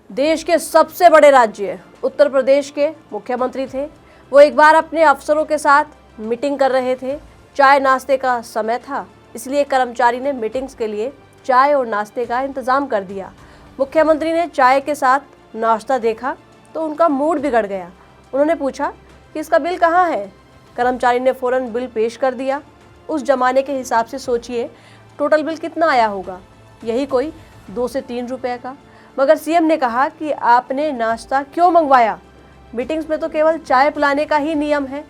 देश के सबसे बड़े राज्य उत्तर प्रदेश के मुख्यमंत्री थे। वो एक बार अपने अफसरों के साथ मीटिंग कर रहे थे। चाय नाश्ते का समय था, इसलिए कर्मचारी ने मीटिंग्स के लिए चाय और नाश्ते का इंतजाम कर दिया। मुख्यमंत्री ने चाय के साथ नाश्ता देखा तो उनका मूड बिगड़ गया। उन्होंने पूछा कि इसका बिल कहाँ है। कर्मचारी ने फौरन बिल पेश कर दिया। उस जमाने के हिसाब से सोचिए टोटल बिल कितना आया होगा, यही कोई 2 से 3 रुपए का। मगर सीएम ने कहा कि आपने नाश्ता क्यों मंगवाया, मीटिंग्स में तो केवल चाय पिलाने का ही नियम है।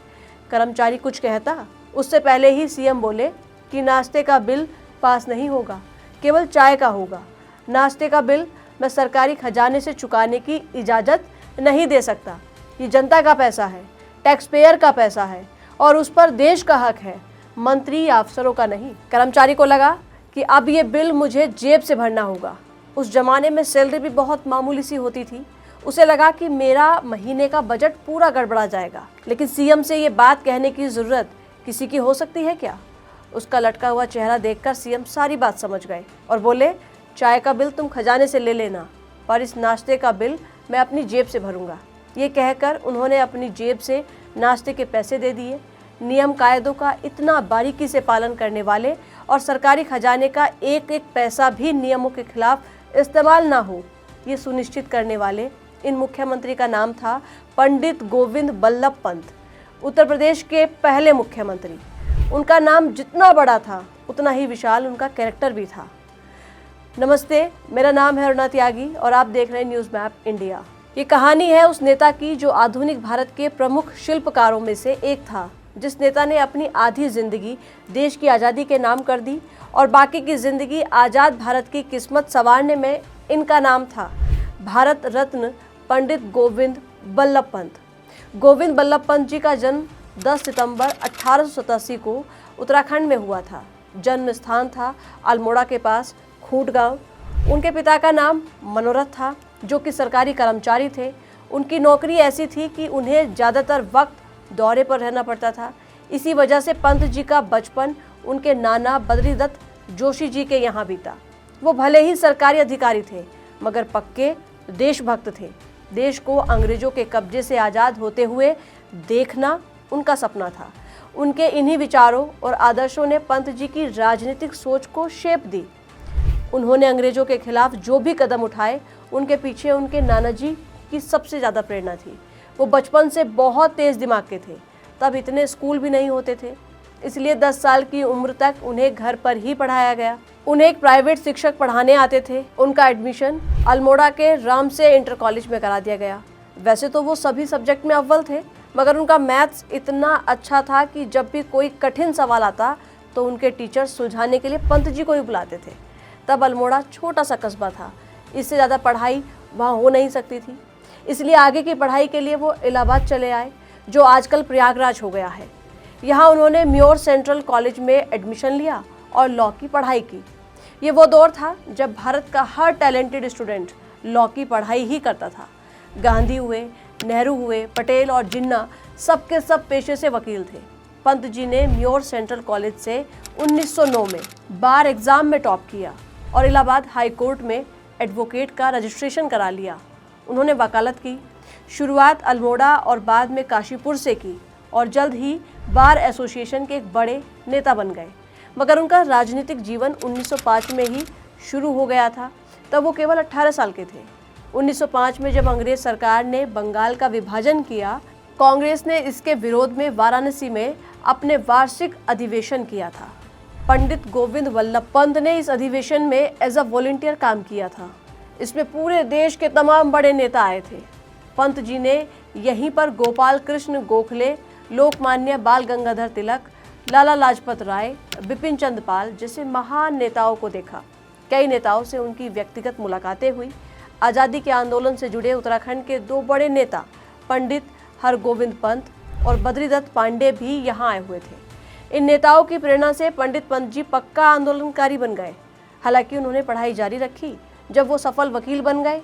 कर्मचारी कुछ कहता उससे पहले ही सीएम बोले कि नाश्ते का बिल पास नहीं होगा, केवल चाय का होगा। नाश्ते का बिल मैं सरकारी खजाने से चुकाने की इजाज़त नहीं दे सकता। ये जनता का पैसा है, टैक्स पेयर का पैसा है और उस पर देश का हक है, मंत्री या अफसरों का नहीं। कर्मचारी को लगा कि अब ये बिल मुझे जेब से भरना होगा। उस जमाने में सैलरी भी बहुत मामूली सी होती थी। उसे लगा कि मेरा महीने का बजट पूरा गड़बड़ा जाएगा। लेकिन सीएम से ये बात कहने की ज़रूरत किसी की हो सकती है क्या? उसका लटका हुआ चेहरा देखकर सीएम सारी बात समझ गए और बोले, चाय का बिल तुम खजाने से ले लेना, पर इस नाश्ते का बिल मैं अपनी जेब से भरूंगा। ये कहकर उन्होंने अपनी जेब से नाश्ते के पैसे दे दिए। नियम कायदों का इतना बारीकी से पालन करने वाले और सरकारी खजाने का एक एक पैसा भी नियमों के खिलाफ इस्तेमाल ना हो, ये सुनिश्चित करने वाले इन मुख्यमंत्री का नाम था पंडित गोविंद बल्लभ पंत, उत्तर प्रदेश के पहले मुख्यमंत्री। उनका नाम जितना बड़ा था उतना ही विशाल उनका कैरेक्टर भी था। नमस्ते, मेरा नाम है अरुणा त्यागी और आप देख रहे हैं न्यूज़ मैप इंडिया। ये कहानी है उस नेता की जो आधुनिक भारत के प्रमुख शिल्पकारों में से एक था, जिस नेता ने अपनी आधी जिंदगी देश की आज़ादी के नाम कर दी और बाकी की जिंदगी आज़ाद भारत की किस्मत संवारने में। इनका नाम था भारत रत्न पंडित गोविंद बल्लभ पंत। गोविंद बल्लभ पंत जी का जन्म 10 सितंबर 1887 को उत्तराखंड में हुआ था। जन्म स्थान था अल्मोड़ा के पास खूंट गांव। उनके पिता का नाम मनोरथ था, जो कि सरकारी कर्मचारी थे। उनकी नौकरी ऐसी थी कि उन्हें ज़्यादातर वक्त दौरे पर रहना पड़ता था। इसी वजह से पंत जी का बचपन उनके नाना बद्रीदत्त जोशी जी के यहाँ बीता। वो भले ही सरकारी अधिकारी थे, मगर पक्के देशभक्त थे। देश को अंग्रेजों के कब्जे से आज़ाद होते हुए देखना उनका सपना था। उनके इन्हीं विचारों और आदर्शों ने पंत जी की राजनीतिक सोच को शेप दी। उन्होंने अंग्रेजों के खिलाफ जो भी कदम उठाए, उनके पीछे उनके नाना जी की सबसे ज़्यादा प्रेरणा थी। वो बचपन से बहुत तेज़ दिमाग के थे। तब इतने स्कूल भी नहीं होते थे, इसलिए 10 साल की उम्र तक उन्हें घर पर ही पढ़ाया गया। उन्हें एक प्राइवेट शिक्षक पढ़ाने आते थे। उनका एडमिशन अल्मोड़ा के रामसे इंटर कॉलेज में करा दिया गया। वैसे तो वो सभी सब्जेक्ट में अव्वल थे, मगर उनका मैथ्स इतना अच्छा था कि जब भी कोई कठिन सवाल आता तो उनके टीचर सुलझाने के लिए पंत जी को ही बुलाते थे। तब अल्मोड़ा छोटा सा कस्बा था, इससे ज़्यादा पढ़ाई वहाँ हो नहीं सकती थी। इसलिए आगे की पढ़ाई के लिए वो इलाहाबाद चले आए, जो आजकल प्रयागराज हो गया है। यहाँ उन्होंने म्योर सेंट्रल कॉलेज में एडमिशन लिया और लॉ की पढ़ाई की। ये वो दौर था जब भारत का हर टैलेंटेड स्टूडेंट लॉ की पढ़ाई ही करता था। गांधी हुए, नेहरू हुए, पटेल और जिन्ना सबके सब पेशे से वकील थे। पंत जी ने म्योर सेंट्रल कॉलेज से 1909 में बार एग्ज़ाम में टॉप किया और इलाहाबाद हाई कोर्ट में एडवोकेट का रजिस्ट्रेशन करा लिया। उन्होंने वकालत की। शुरुआत अल्मोड़ा और बाद में काशीपुर से की और जल्द ही बार एसोसिएशन के एक बड़े नेता बन गए। मगर उनका राजनीतिक जीवन 1905 में ही शुरू हो गया था। तब वो केवल 18 साल के थे। 1905 में जब अंग्रेज सरकार ने बंगाल का विभाजन किया, कांग्रेस ने इसके विरोध में वाराणसी में अपने वार्षिक अधिवेशन किया था। पंडित गोविंद बल्लभ पंत ने इस अधिवेशन में एज अ वॉलंटियर काम किया था। इसमें पूरे देश के तमाम बड़े नेता आए थे। पंत जी ने यहीं पर गोपाल कृष्ण गोखले, लोकमान्य बाल गंगाधर तिलक, लाला लाजपत राय, बिपिन चंद्र पाल जैसे महान नेताओं को देखा। कई नेताओं से उनकी व्यक्तिगत मुलाकातें हुई। आज़ादी के आंदोलन से जुड़े उत्तराखंड के 2 बड़े नेता पंडित हरगोविंद पंत और बद्रीदत्त पांडे भी यहाँ आए हुए थे। इन नेताओं की प्रेरणा से पंडित पंत जी पक्का आंदोलनकारी बन गए। हालांकि उन्होंने पढ़ाई जारी रखी। जब वो सफल वकील बन गए,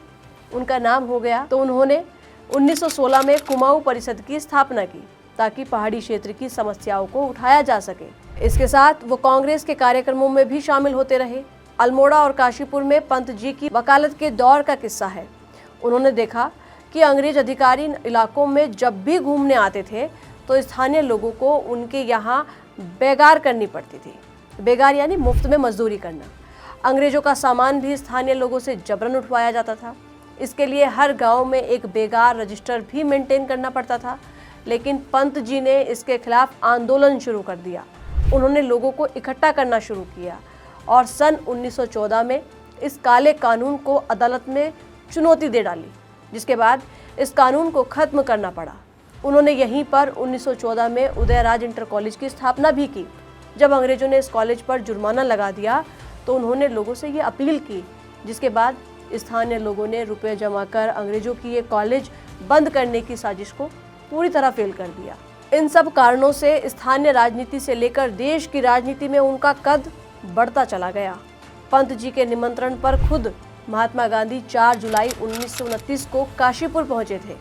उनका नाम हो गया, तो उन्होंने 1916 में कुमाऊं परिषद की स्थापना की ताकि पहाड़ी क्षेत्र की समस्याओं को उठाया जा सके। इसके साथ वो कांग्रेस के कार्यक्रमों में भी शामिल होते रहे। अल्मोड़ा और काशीपुर में पंत जी की वकालत के दौर का किस्सा है। उन्होंने देखा कि अंग्रेज अधिकारी इन इलाकों में जब भी घूमने आते थे तो स्थानीय लोगों को उनके यहाँ बेगार करनी पड़ती थी। बेगार यानी मुफ्त में मजदूरी करना। अंग्रेजों का सामान भी स्थानीय लोगों से जबरन उठवाया जाता था। इसके लिए हर गांव में एक बेगार रजिस्टर भी मेंटेन करना पड़ता था। लेकिन पंत जी ने इसके खिलाफ आंदोलन शुरू कर दिया। उन्होंने लोगों को इकट्ठा करना शुरू किया और सन 1914 में इस काले कानून को अदालत में चुनौती दे डाली, जिसके बाद इस कानून को खत्म करना पड़ा। उन्होंने यहीं पर 1914 में उदयराज इंटर कॉलेज की स्थापना भी की। जब अंग्रेजों ने इस कॉलेज पर जुर्माना लगा दिया तो उन्होंने लोगों से ये अपील की, जिसके बाद स्थानीय लोगों ने रुपए जमा कर अंग्रेजों की ये कॉलेज बंद करने की साजिश को पूरी तरह फेल कर दिया। इन सब कारणों से स्थानीय राजनीति से लेकर देश की राजनीति में उनका कद बढ़ता चला गया। पंत जी के निमंत्रण पर खुद महात्मा गांधी 4 जुलाई 1929 को काशीपुर पहुंचे थे।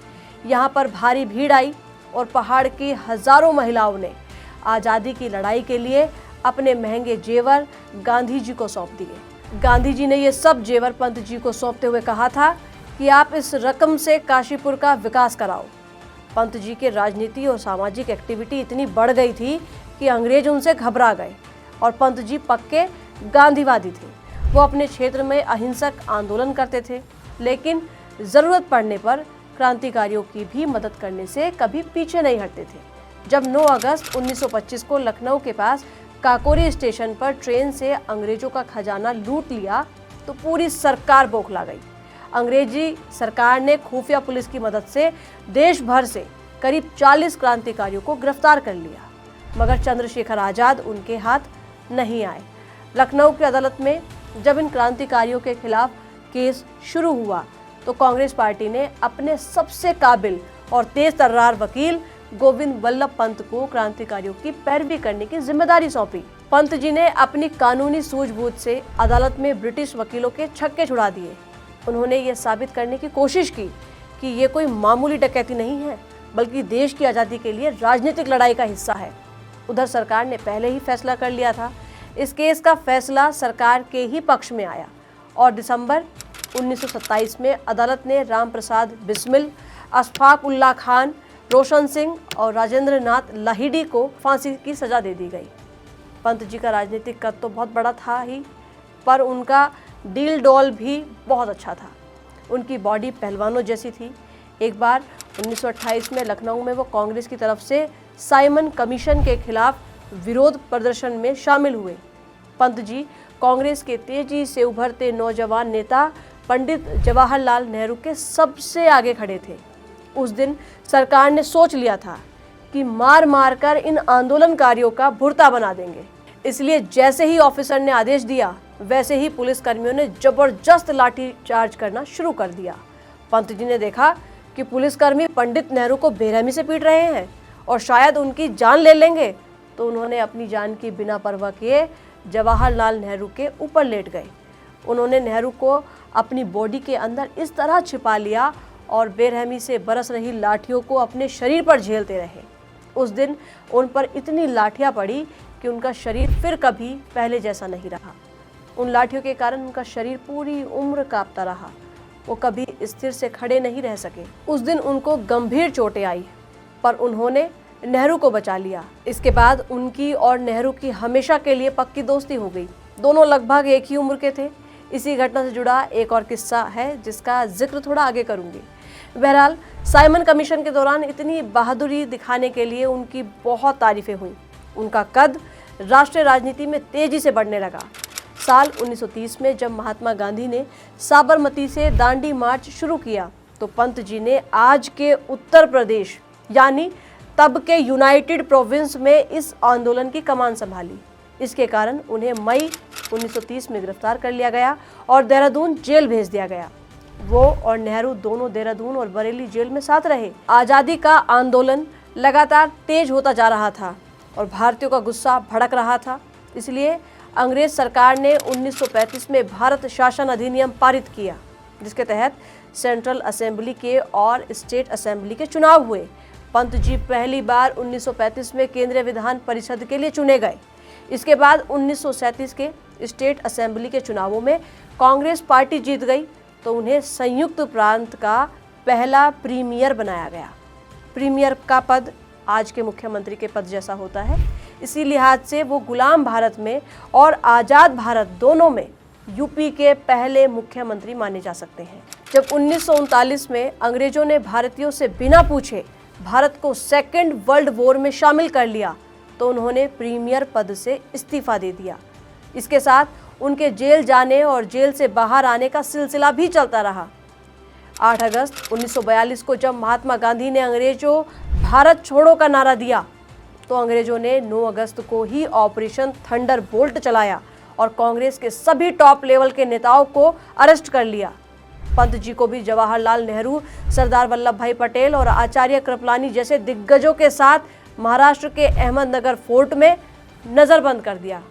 यहाँ पर भारी भीड़ आई और पहाड़ की हजारों महिलाओं ने आज़ादी की लड़ाई के लिए अपने महंगे जेवर गांधी जी को सौंप दिए। गांधी जी ने ये सब जेवर पंत जी को सौंपते हुए कहा था कि आप इस रकम से काशीपुर का विकास कराओ। पंत जी के राजनीति और सामाजिक एक्टिविटी इतनी बढ़ गई थी कि अंग्रेज उनसे घबरा गए और पंत जी पक्के गांधीवादी थे। वो अपने क्षेत्र में अहिंसक आंदोलन करते थे, लेकिन ज़रूरत पड़ने पर क्रांतिकारियों की भी मदद करने से कभी पीछे नहीं हटते थे। जब 9 अगस्त 1925 को लखनऊ के पास काकोरी स्टेशन पर ट्रेन से अंग्रेजों का खजाना लूट लिया तो पूरी सरकार बौखला गई। अंग्रेजी सरकार ने खुफिया पुलिस की मदद से देश भर से करीब 40 क्रांतिकारियों को गिरफ्तार कर लिया, मगर चंद्रशेखर आज़ाद उनके हाथ नहीं आए। लखनऊ की अदालत में जब इन क्रांतिकारियों के खिलाफ केस शुरू हुआ तो कांग्रेस पार्टी ने अपने सबसे काबिल और तेज तर्रार वकील गोविंद वल्लभ पंत को क्रांतिकारियों की पैरवी करने की जिम्मेदारी सौंपी। पंत जी ने अपनी कानूनी सूझबूझ से अदालत में ब्रिटिश वकीलों के छक्के छुड़ा दिए। उन्होंने ये साबित करने की कोशिश की कि ये कोई मामूली डकैती नहीं है, बल्कि देश की आज़ादी के लिए राजनीतिक लड़ाई का हिस्सा है। उधर सरकार ने पहले ही फैसला कर लिया था। इस केस का फैसला सरकार के ही पक्ष में आया और दिसंबर 1927 में अदालत ने राम प्रसाद बिस्मिल, अशफाक उल्लाह खान, रोशन सिंह और राजेंद्र नाथ लाहिड़ी को फांसी की सजा दे दी गई। पंत जी का राजनीतिक कद तो बहुत बड़ा था ही, पर उनका डील डॉल भी बहुत अच्छा था। उनकी बॉडी पहलवानों जैसी थी। एक बार 1928 में लखनऊ में वो कांग्रेस की तरफ से साइमन कमीशन के खिलाफ विरोध प्रदर्शन में शामिल हुए। पंत जी कांग्रेस के तेजी से उभरते नौजवान नेता पंडित जवाहरलाल नेहरू के सबसे आगे खड़े थे। उस दिन सरकार ने सोच लिया था कि मार मार कर इन आंदोलनकारियों का भुर्ता बना देंगे। इसलिए जैसे ही ऑफिसर ने आदेश दिया, वैसे ही पुलिसकर्मियों ने जबरदस्त लाठी चार्ज करना शुरू कर दिया। पंत जी ने देखा कि पुलिसकर्मी पंडित नेहरू को बेरहमी से पीट रहे हैं और शायद उनकी जान ले लेंगे, तो उन्होंने अपनी जान की बिना परवाह किए जवाहरलाल नेहरू के ऊपर लेट गए। उन्होंने नेहरू को अपनी बॉडी के अंदर इस तरह छिपा लिया और बेरहमी से बरस रही लाठियों को अपने शरीर पर झेलते रहे। उस दिन उन पर इतनी लाठियां पड़ी कि उनका शरीर फिर कभी पहले जैसा नहीं रहा। उन लाठियों के कारण उनका शरीर पूरी उम्र कांपता रहा। वो कभी स्थिर से खड़े नहीं रह सके। उस दिन उनको गंभीर चोटें आई, पर उन्होंने नेहरू को बचा लिया। इसके बाद उनकी और नेहरू की हमेशा के लिए पक्की दोस्ती हो गई। दोनों लगभग एक ही उम्र के थे। इसी घटना से जुड़ा एक और किस्सा है जिसका जिक्र थोड़ा आगे करूंगी। बहरहाल साइमन कमीशन के दौरान इतनी बहादुरी दिखाने के लिए उनकी बहुत तारीफें हुई। उनका कद राष्ट्रीय राजनीति में तेजी से बढ़ने लगा। साल 1930 में जब महात्मा गांधी ने साबरमती से दांडी मार्च शुरू किया तो पंत जी ने आज के उत्तर प्रदेश यानी तब के यूनाइटेड प्रोविंस में इस आंदोलन की कमान संभाली। इसके कारण उन्हें मई 1930 में गिरफ्तार कर लिया गया और देहरादून जेल भेज दिया गया। वो और नेहरू दोनों देहरादून और बरेली जेल में साथ रहे। आज़ादी का आंदोलन लगातार तेज होता जा रहा था और भारतीयों का गुस्सा भड़क रहा था। इसलिए अंग्रेज सरकार ने 1935 में भारत शासन अधिनियम पारित किया, जिसके तहत सेंट्रल असेंबली के और स्टेट असेंबली के चुनाव हुए। पंत जी पहली बार 1935 में केंद्रीय विधान परिषद के लिए चुने गए। इसके बाद 1937 के स्टेट असेंबली के चुनावों में कांग्रेस पार्टी जीत गई तो उन्हें संयुक्त प्रांत का पहला प्रीमियर बनाया गया। प्रीमियर का पद आज के मुख्यमंत्री के पद जैसा होता है। इसी लिहाज से वो गुलाम भारत में और आज़ाद भारत दोनों में यूपी के पहले मुख्यमंत्री माने जा सकते हैं। जब 1939 में अंग्रेजों ने भारतीयों से बिना पूछे भारत को सेकेंड वर्ल्ड वॉर में शामिल कर लिया तो उन्होंने प्रीमियर पद से इस्तीफा दे दिया। इसके साथ उनके जेल जाने और जेल से बाहर आने का सिलसिला भी चलता रहा। 8 अगस्त 1942 को जब महात्मा गांधी ने अंग्रेजों भारत छोड़ो का नारा दिया तो अंग्रेजों ने 9 अगस्त को ही ऑपरेशन थंडरबोल्ट चलाया और कांग्रेस के सभी टॉप लेवल के नेताओं को अरेस्ट कर लिया। पंत जी को भी जवाहरलाल नेहरू, सरदार वल्लभ भाई पटेल और आचार्य कृपलानी जैसे दिग्गजों के साथ महाराष्ट्र के अहमदनगर फोर्ट में नजरबंद कर दिया।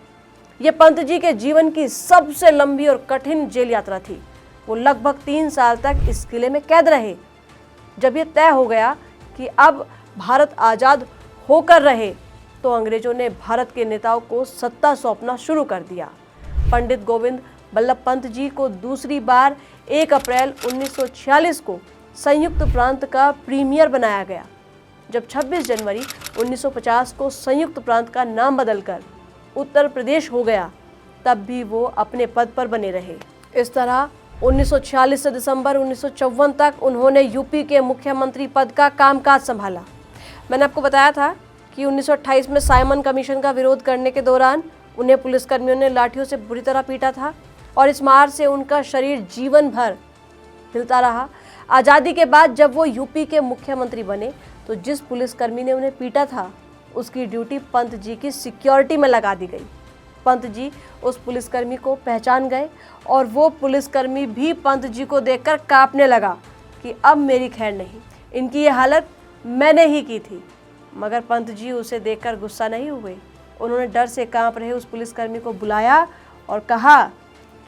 ये पंत जी के जीवन की सबसे लंबी और कठिन जेल यात्रा थी। वो लगभग 3 साल तक इस किले में कैद रहे। जब ये तय हो गया कि अब भारत आज़ाद होकर रहे तो अंग्रेजों ने भारत के नेताओं को सत्ता सौंपना शुरू कर दिया। पंडित गोविंद बल्लभ पंत जी को दूसरी बार 1 अप्रैल 1946 को संयुक्त प्रांत का प्रीमियर बनाया गया। जब 26 जनवरी 1950 को संयुक्त प्रांत का नाम बदलकर उत्तर प्रदेश हो गया तब भी वो अपने पद पर बने रहे। इस तरह 1946 से दिसंबर 1954 तक उन्होंने यूपी के मुख्यमंत्री पद का कामकाज संभाला। मैंने आपको बताया था कि 1928 में साइमन कमीशन का विरोध करने के दौरान उन्हें पुलिसकर्मियों ने लाठियों से बुरी तरह पीटा था और इस मार से उनका शरीर जीवन भर हिलता रहा। आज़ादी के बाद जब वो यूपी के मुख्यमंत्री बने तो जिस पुलिसकर्मी ने उन्हें पीटा था उसकी ड्यूटी पंत जी की सिक्योरिटी में लगा दी गई। पंत जी उस पुलिसकर्मी को पहचान गए और वो पुलिसकर्मी भी पंत जी को देखकर कांपने लगा कि अब मेरी खैर नहीं, इनकी ये हालत मैंने ही की थी। मगर पंत जी उसे देखकर गुस्सा नहीं हुए। उन्होंने डर से कांप रहे उस पुलिसकर्मी को बुलाया और कहा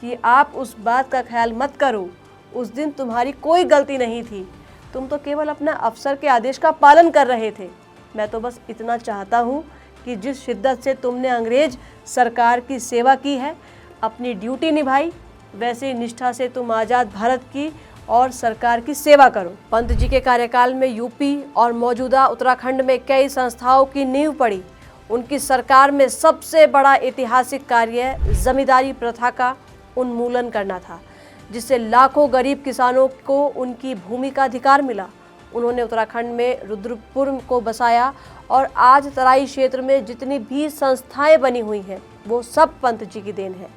कि आप उस बात का ख्याल मत करो, उस दिन तुम्हारी कोई गलती नहीं थी, तुम तो केवल अपना अफसर के आदेश का पालन कर रहे थे। मैं तो बस इतना चाहता हूँ कि जिस शिद्दत से तुमने अंग्रेज सरकार की सेवा की है, अपनी ड्यूटी निभाई, वैसे ही निष्ठा से तुम आज़ाद भारत की और सरकार की सेवा करो। पंत जी के कार्यकाल में यूपी और मौजूदा उत्तराखंड में कई संस्थाओं की नींव पड़ी। उनकी सरकार में सबसे बड़ा ऐतिहासिक कार्य जमींदारी प्रथा का उन्मूलन करना था, जिससे लाखों गरीब किसानों को उनकी भूमि का अधिकार मिला। उन्होंने उत्तराखंड में रुद्रपुर को बसाया और आज तराई क्षेत्र में जितनी भी संस्थाएं बनी हुई हैं वो सब पंत जी की देन है।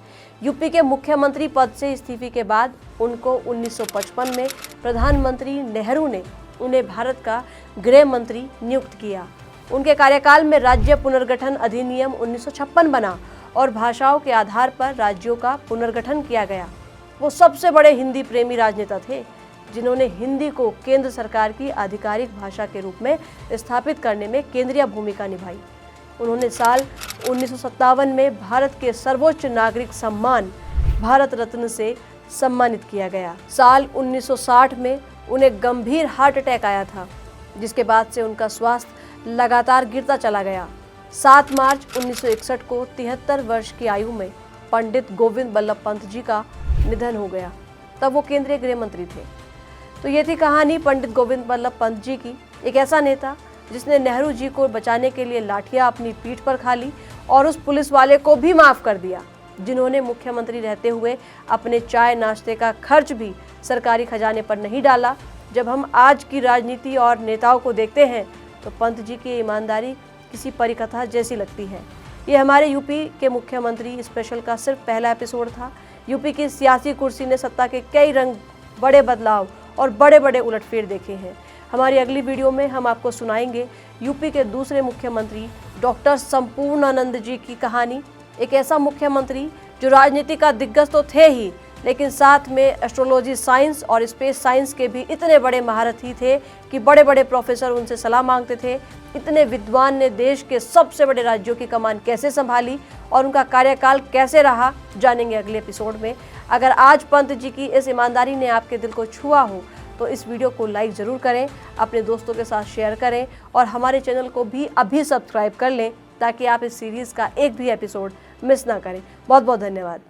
यूपी के मुख्यमंत्री पद से इस्तीफे के बाद उनको 1955 में प्रधानमंत्री नेहरू ने उन्हें भारत का गृह मंत्री नियुक्त किया। उनके कार्यकाल में राज्य पुनर्गठन अधिनियम 1956 बना और भाषाओं के आधार पर राज्यों का पुनर्गठन किया गया। वो सबसे बड़े हिंदी प्रेमी राजनेता थे जिन्होंने हिंदी को केंद्र सरकार की आधिकारिक भाषा के रूप में स्थापित करने में केंद्रीय भूमिका निभाई। उन्होंने साल 1957 में भारत के सर्वोच्च नागरिक सम्मान भारत रत्न से सम्मानित किया गया। साल 1960 में उन्हें गंभीर हार्ट अटैक आया था, जिसके बाद से उनका स्वास्थ्य लगातार गिरता चला गया। 7 मार्च 1961 को 73 वर्ष की आयु में पंडित गोविंद बल्लभ पंत जी का निधन हो गया। तब वो केंद्रीय गृह मंत्री थे। तो ये थी कहानी पंडित गोविंद बल्लभ पंत जी की, एक ऐसा नेता जिसने नेहरू जी को बचाने के लिए लाठियां अपनी पीठ पर खा ली और उस पुलिस वाले को भी माफ कर दिया जिन्होंने मुख्यमंत्री रहते हुए अपने चाय नाश्ते का खर्च भी सरकारी खजाने पर नहीं डाला। जब हम आज की राजनीति और नेताओं को देखते हैं तो पंत जी की ईमानदारी किसी परिकथा जैसी लगती है। ये हमारे यूपी के मुख्यमंत्री स्पेशल का सिर्फ पहला एपिसोड था। यूपी की सियासी कुर्सी ने सत्ता के कई रंग, बड़े बदलाव और बड़े बड़े उलटफेर देखे हैं। हमारी अगली वीडियो में हम आपको सुनाएंगे यूपी के दूसरे मुख्यमंत्री डॉक्टर संपूर्णानंद जी की कहानी। एक ऐसा मुख्यमंत्री जो राजनीति का दिग्गज तो थे ही, लेकिन साथ में एस्ट्रोलॉजी साइंस और स्पेस साइंस के भी इतने बड़े महारथी थे कि बड़े बड़े प्रोफेसर उनसे सलाह मांगते थे। इतने विद्वान ने देश के सबसे बड़े राज्यों की कमान कैसे संभाली और उनका कार्यकाल कैसे रहा, जानेंगे अगले एपिसोड में। अगर आज पंत जी की इस ईमानदारी ने आपके दिल को छुआ हो तो इस वीडियो को लाइक ज़रूर करें, अपने दोस्तों के साथ शेयर करें और हमारे चैनल को भी अभी सब्सक्राइब कर लें ताकि आप इस सीरीज़ का एक भी एपिसोड मिस ना करें। बहुत बहुत धन्यवाद।